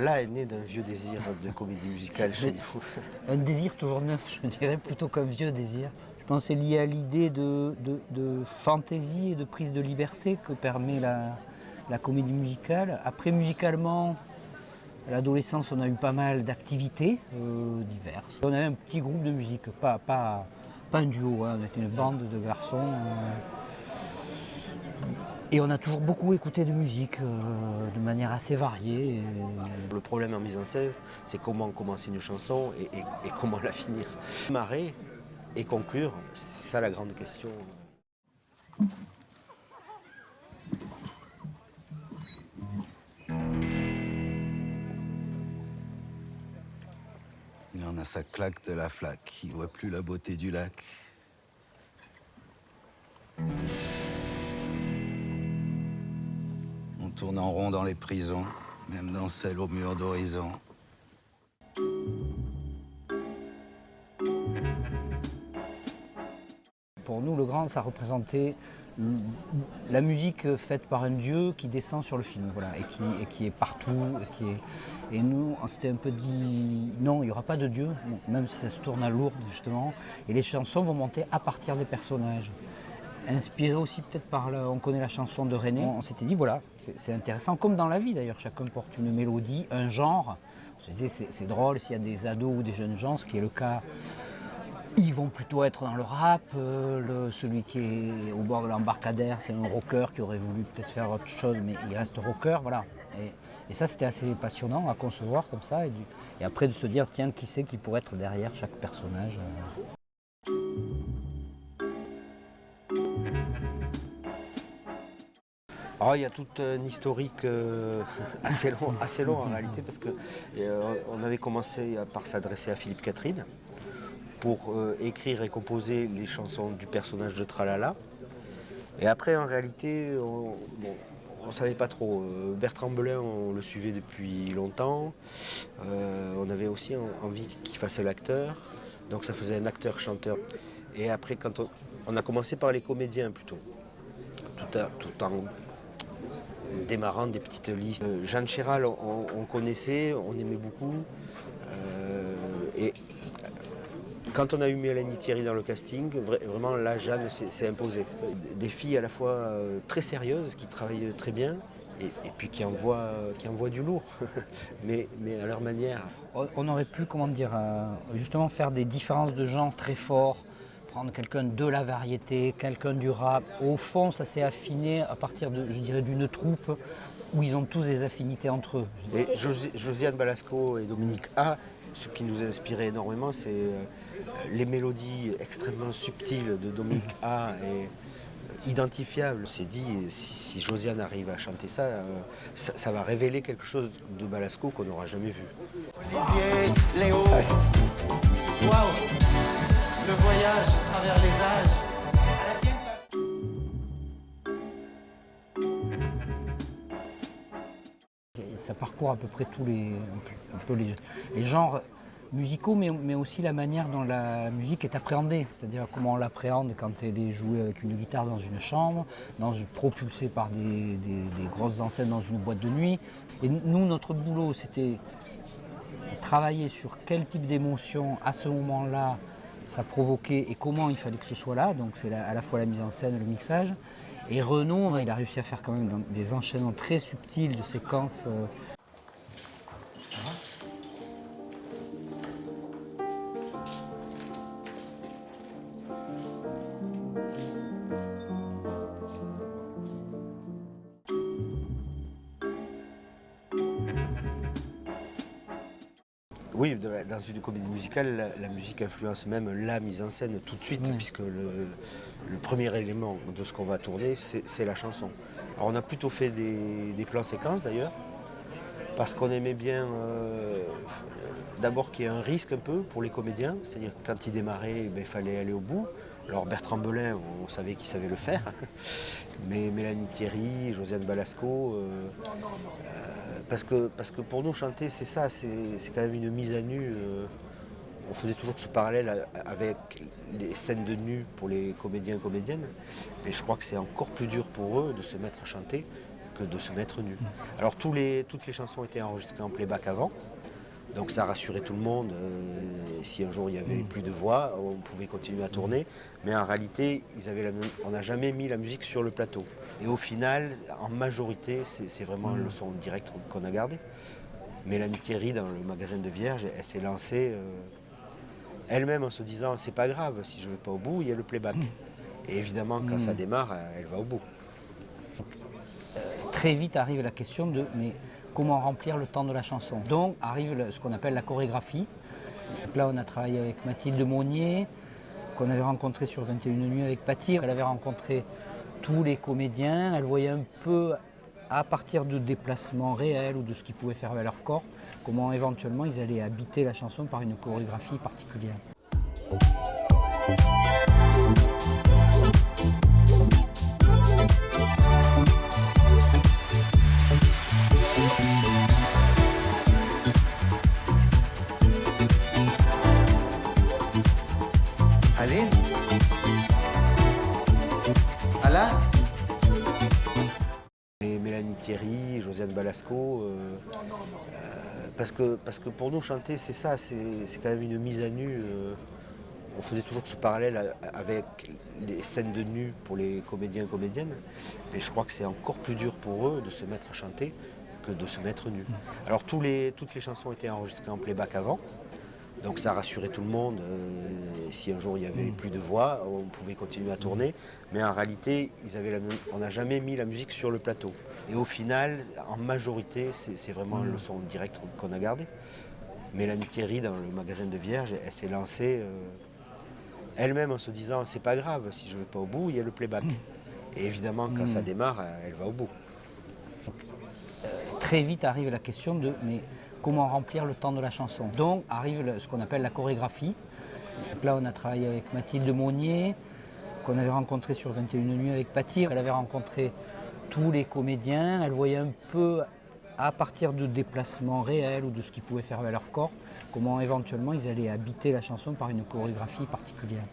Tralala est né d'un vieux désir de comédie musicale chez nous. Un désir toujours neuf, je dirais, plutôt qu'un vieux désir. Je pense que c'est lié à l'idée de fantaisie et de prise de liberté que permet la comédie musicale. Après, musicalement, à l'adolescence, on a eu pas mal d'activités diverses. On avait un petit groupe de musique, pas un duo, hein, on était une bande de garçons. Et on a toujours beaucoup écouté de musique de manière assez variée. Le problème en mise en scène, c'est comment commencer une chanson et comment la finir. Démarrer et conclure, c'est ça la grande question. Il en a sa claque de la flaque, il voit plus la beauté du lac. On tourne en rond dans les prisons, même dans celles au mur d'horizon. Pour nous, le grand, ça représentait la musique faite par un dieu qui descend sur le film, voilà, et qui est partout. Et nous, on s'était un peu dit, non, il n'y aura pas de dieu, même si ça se tourne à Lourdes, justement. Et les chansons vont monter à partir des personnages. Inspiré aussi peut-être par, on connaît la chanson de René, on s'était dit, voilà, c'est intéressant, comme dans la vie d'ailleurs, chacun porte une mélodie, un genre. On se disait, c'est drôle s'il y a des ados ou des jeunes gens, ce qui est le cas. Ils vont plutôt être dans le rap, celui qui est au bord de l'embarcadère, c'est un rocker qui aurait voulu peut-être faire autre chose, mais il reste rocker, voilà. Et ça, c'était assez passionnant à concevoir comme ça, et après de se dire, tiens, qui c'est qui pourrait être derrière chaque personnage. Alors, il y a tout un historique assez long en réalité, parce que on avait commencé par s'adresser à Philippe Catherine pour écrire et composer les chansons du personnage de Tralala. Et après, en réalité, on ne savait pas trop. Bertrand Belin, on le suivait depuis longtemps. On avait aussi envie qu'il fasse l'acteur. Donc ça faisait un acteur-chanteur. Et après, quand on a commencé par les comédiens plutôt, tout en démarrant des petites listes. Jeanne Chéral, on connaissait, on aimait beaucoup. Et quand on a eu Mélanie Thierry dans le casting, vraiment là, Jeanne s'est imposée. Des filles à la fois très sérieuses, qui travaillent très bien, et puis qui envoient du lourd, mais à leur manière. On aurait pu, comment dire, justement faire des différences de genre très forts, prendre quelqu'un de la variété, quelqu'un du rap. Au fond, ça s'est affiné à partir de, je dirais, d'une troupe où ils ont tous des affinités entre eux. Et Josiane Balasco et Dominique A, ce qui nous a inspiré énormément, c'est les mélodies extrêmement subtiles de Dominique A et identifiables. On s'est dit, si Josiane arrive à chanter ça, ça va révéler quelque chose de Balasco qu'on n'aura jamais vu. Olivier, Léo, waouh, le voyage à travers les âges. Ça parcourt à peu près tous les genres musicaux, mais aussi la manière dont la musique est appréhendée, c'est-à-dire comment on l'appréhende quand elle est jouée avec une guitare dans une chambre, propulsée par des grosses enceintes dans une boîte de nuit. Et nous, notre boulot, c'était travailler sur quel type d'émotion à ce moment-là ça provoquait et comment il fallait que ce soit là. Donc c'est à la fois la mise en scène, le mixage. Et Renaud, il a réussi à faire quand même des enchaînements très subtils de séquences. Oui, dans une comédie musicale, la musique influence même la mise en scène tout de suite, puisque le premier élément de ce qu'on va tourner, c'est la chanson. Alors on a plutôt fait des plans séquences d'ailleurs, parce qu'on aimait bien d'abord qu'il y ait un risque un peu pour les comédiens, c'est-à-dire que quand ils démarraient, il fallait aller au bout. Alors Bertrand Belin, on savait qu'il savait le faire, mais Mélanie Thierry, Josiane Balasco, parce que pour nous chanter c'est ça, c'est quand même une mise à nu. On faisait toujours ce parallèle avec les scènes de nu pour les comédiens et comédiennes, mais je crois que c'est encore plus dur pour eux de se mettre à chanter que de se mettre nu. Alors toutes les chansons étaient enregistrées en playback avant, donc ça rassurait tout le monde. Si un jour il n'y avait plus de voix, on pouvait continuer à tourner, mais en réalité on n'a jamais mis la musique sur le plateau. Et au final, en majorité, c'est vraiment le son direct qu'on a gardé. Mélanie Thierry, dans le magasin de Vierge, elle s'est lancée elle-même en se disant c'est pas grave, si je ne vais pas au bout, il y a le playback. Et évidemment, quand ça démarre, elle va au bout. Très vite arrive la question de mais comment remplir le temps de la chanson. Donc arrive ce qu'on appelle la chorégraphie. Donc là, on a travaillé avec Mathilde Monnier, qu'on avait rencontré sur 21 nuits avec Paty. Elle avait rencontré tous les comédiens, elle voyait un peu à partir de déplacements réels ou de ce qu'ils pouvaient faire avec leur corps, comment éventuellement ils allaient habiter la chanson par une chorégraphie particulière. Aline? Alain? Et Mélanie Thierry, Josiane Balasco, parce que pour nous chanter c'est ça, c'est quand même une mise à nu. On faisait toujours ce parallèle avec les scènes de nu pour les comédiens et comédiennes, mais je crois que c'est encore plus dur pour eux de se mettre à chanter que de se mettre nu. Alors toutes les chansons étaient enregistrées en playback avant, donc ça rassurait tout le monde. Si un jour il n'y avait plus de voix, on pouvait continuer à tourner, mais en réalité on n'a jamais mis la musique sur le plateau. Et au final, en majorité, c'est vraiment le son direct qu'on a gardé. Mélanie Thierry, dans le magasin de Vierge, elle s'est lancée elle-même en se disant c'est pas grave, si je ne vais pas au bout, il y a le playback. Et évidemment, quand ça démarre, elle va au bout. Très vite arrive la question de mais comment remplir le temps de la chanson. Donc arrive ce qu'on appelle la chorégraphie. Donc là, on a travaillé avec Mathilde Monnier, qu'on avait rencontré sur 21 nuits avec Paty. Elle avait rencontré tous les comédiens, elle voyait un peu à partir de déplacements réels ou de ce qu'ils pouvaient faire avec leur corps, comment éventuellement ils allaient habiter la chanson par une chorégraphie particulière.